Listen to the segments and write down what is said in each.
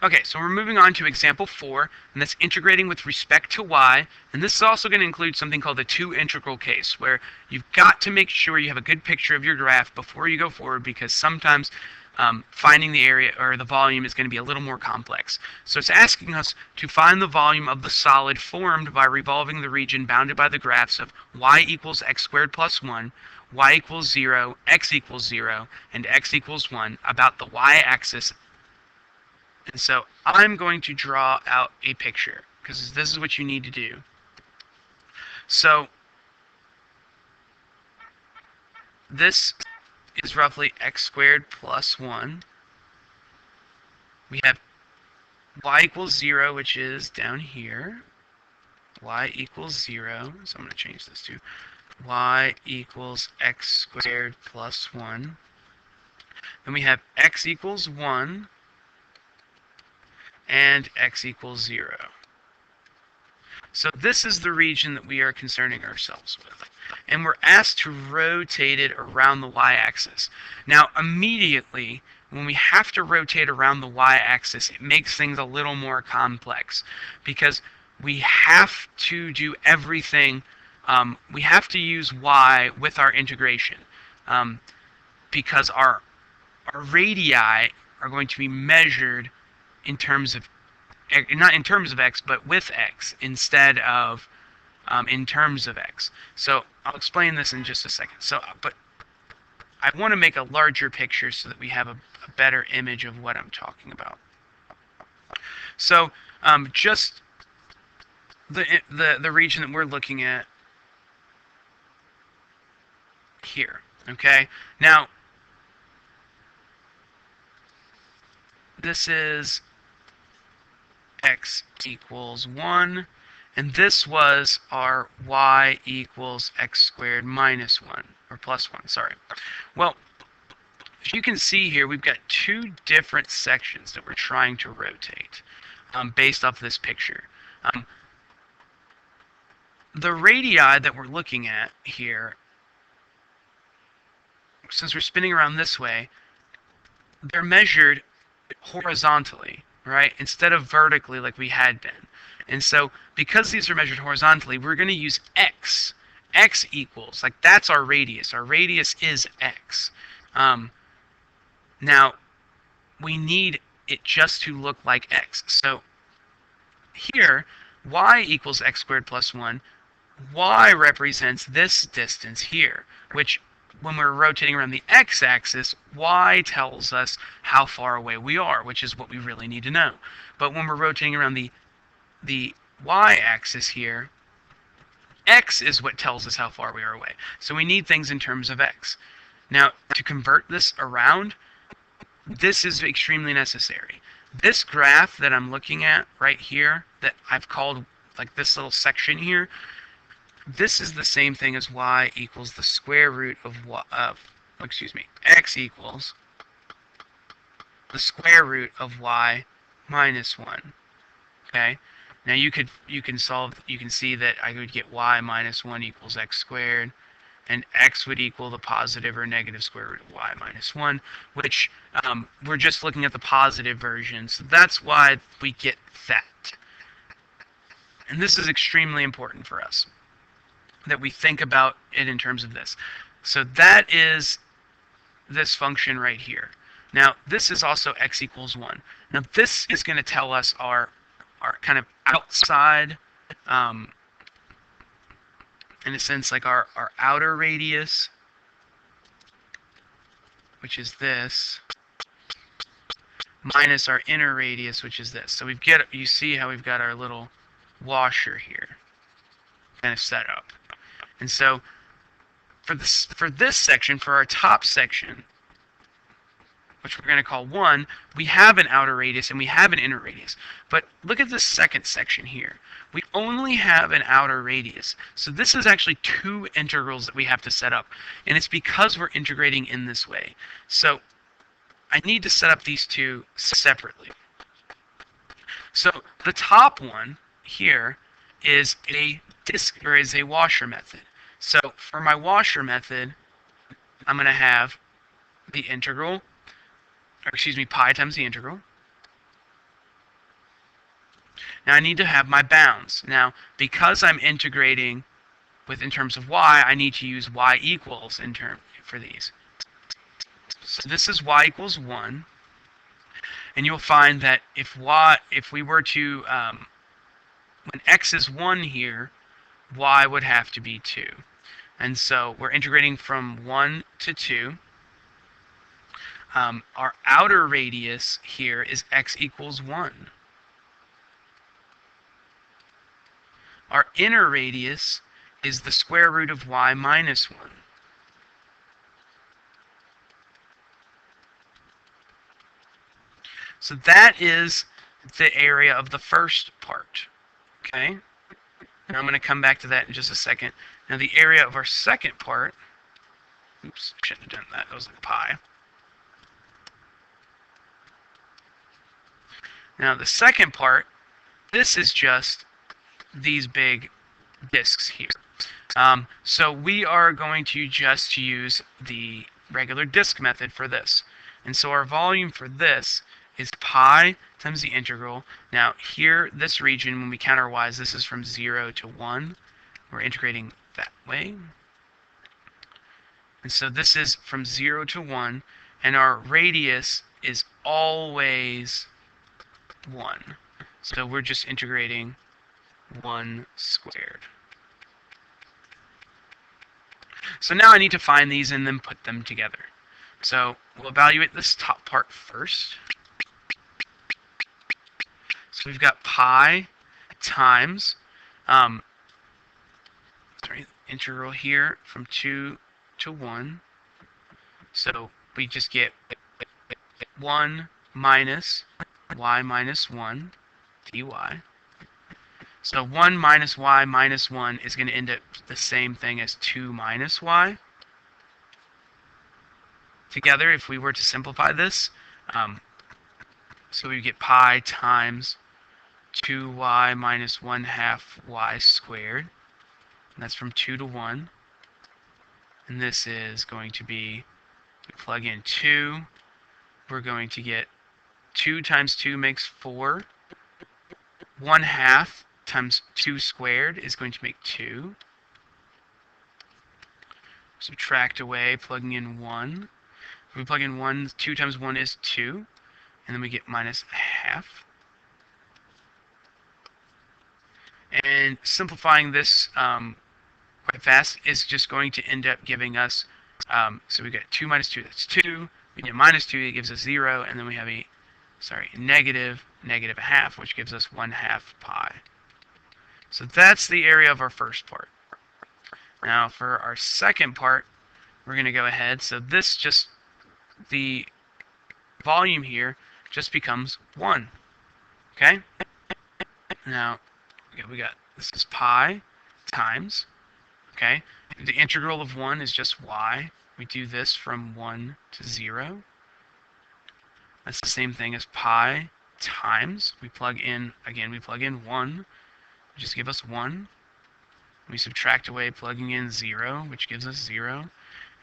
Okay, so we're moving on to example 4, and that's integrating with respect to y. And this is also going to include something called the two integral case, where you've got to make sure you have a good picture of your graph before you go forward, because sometimes finding the area or the volume is going to be a little more complex. So it's asking us to find the volume of the solid formed by revolving the region bounded by the graphs of y equals x squared plus 1, y equals 0, x equals 0, and x equals 1 about the y-axis. And so I'm going to draw out a picture, because this is what you need to do. So this is roughly x squared plus 1. We have y equals 0, which is down here. Y equals 0. So I'm going to change this to y equals x squared plus 1. Then we have x equals 1 and x equals 0. So this is the region that we are concerning ourselves with. And we're asked to rotate it around the y-axis. Now, immediately, when we have to rotate around the y-axis, it makes things a little more complex, because we have to do everything. We have to use y with our integration, because our radii are going to be measured in terms of, not in terms of x, but with x instead of in terms of x. So I'll explain this in just a second. But I want to make a larger picture so that we have a better image of what I'm talking about. So just the region that we're looking at here. Okay. Now this is x equals 1, and this was our y equals x squared minus 1, or plus 1, sorry. Well, as you can see here, we've got two different sections that we're trying to rotate based off this picture. The radii that we're looking at here, since we're spinning around this way, they're measured horizontally, right, instead of vertically like we had been. And so because these are measured horizontally, we're going to use x. X equals, like, that's our radius. Our radius is x. Now, we need it just to look like x. So here, y equals x squared plus 1. Y represents this distance here, which when we're rotating around the x-axis, y tells us how far away we are, which is what we really need to know. But when we're rotating around the y-axis here, x is what tells us how far we are away. So we need things in terms of x. Now, to convert this around, this is extremely necessary. This graph that I'm looking at right here, that I've called like this little section here, this is the same thing as y equals the square root of x equals the square root of y minus 1. Okay? Now you can see that I would get y minus 1 equals x squared, and x would equal the positive or negative square root of y minus 1, which we're just looking at the positive version, so that's why we get that. And this is extremely important for us, that we think about it in terms of this. So that is this function right here. Now, this is also x equals 1. Now, this is going to tell us our kind of outside, in a sense, like our outer radius, which is this, minus our inner radius, which is this. So you see how we've got our little washer here kind of set up. And so for this section, for our top section, which we're going to call 1, we have an outer radius and we have an inner radius. But look at this second section here. We only have an outer radius. So this is actually two integrals that we have to set up. And it's because we're integrating in this way. So I need to set up these two separately. So the top one here is a washer method. So for my washer method, I'm going to have the integral, or excuse me, pi times the integral. Now I need to have my bounds. Now, because I'm integrating in terms of y, I need to use y equals for these. So this is y equals 1, and you'll find that if we were to, when x is 1 here, y would have to be 2. And so we're integrating from 1 to 2. Our outer radius here is x equals 1. Our inner radius is the square root of y minus 1. So that is the area of the first part. Okay? And I'm going to come back to that in just a second. Now the area of our second part, oops, shouldn't have done that. That was like pi. Now the second part, this is just these big disks here. So we are going to just use the regular disk method for this. And so our volume for this is pi times the integral. Now here, this region, when we count our y's, this is from 0 to 1. We're integrating that way. And so this is from 0 to 1, and our radius is always 1. So we're just integrating 1 squared. So now I need to find these and then put them together. So we'll evaluate this top part first. So we've got pi times, integral here from 2 to 1. So we just get 1 minus y minus 1 dy. So 1 minus y minus 1 is going to end up the same thing as 2 minus y. Together, if we were to simplify this, so we get pi times 2y minus 1/2 y squared. And that's from 2 to 1. And this is going to be, we plug in 2, we're going to get 2 times 2 makes 4. 1/2 times 2 squared is going to make 2. Subtract away, plugging in 1. If we plug in 1, 2 times 1 is 2. And then we get minus half. And simplifying this quite fast is just going to end up giving us, so we get 2 minus 2, that's 2. We get minus 2, it gives us 0. And then we have a, negative a half, which gives us 1/2 pi. So that's the area of our first part. Now for our second part, we're going to go ahead. So this just, the volume here just becomes 1. Okay? Now, we got, this is pi times, okay? The integral of 1 is just y. We do this from 1 to 0. That's the same thing as pi times. We plug in, again, we plug in 1, which just give us 1. We subtract away, plugging in 0, which gives us 0.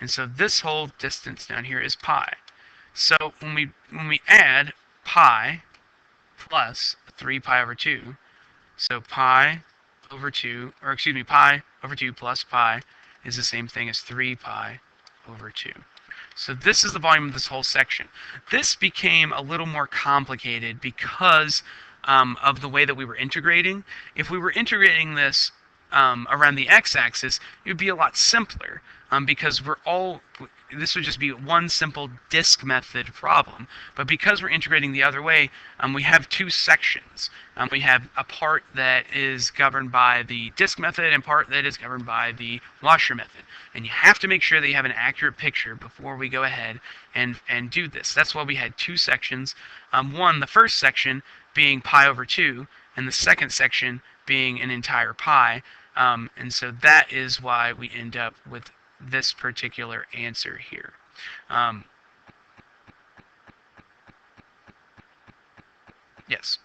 And so this whole distance down here is pi. So when we add pi plus 3 pi over 2, so pi over 2, or excuse me, pi over 2 plus pi is the same thing as 3 pi over 2. So this is the volume of this whole section. This became a little more complicated because of the way that we were integrating. If we were integrating this around the x-axis, it would be a lot simpler because this would just be one simple disk method problem. But because we're integrating the other way, we have two sections. We have a part that is governed by the disk method and part that is governed by the washer method. And you have to make sure that you have an accurate picture before we go ahead and do this. That's why we had two sections. The first section being pi over 2, and the second section being an entire pi. And so that is why we end up with this particular answer here. Yes.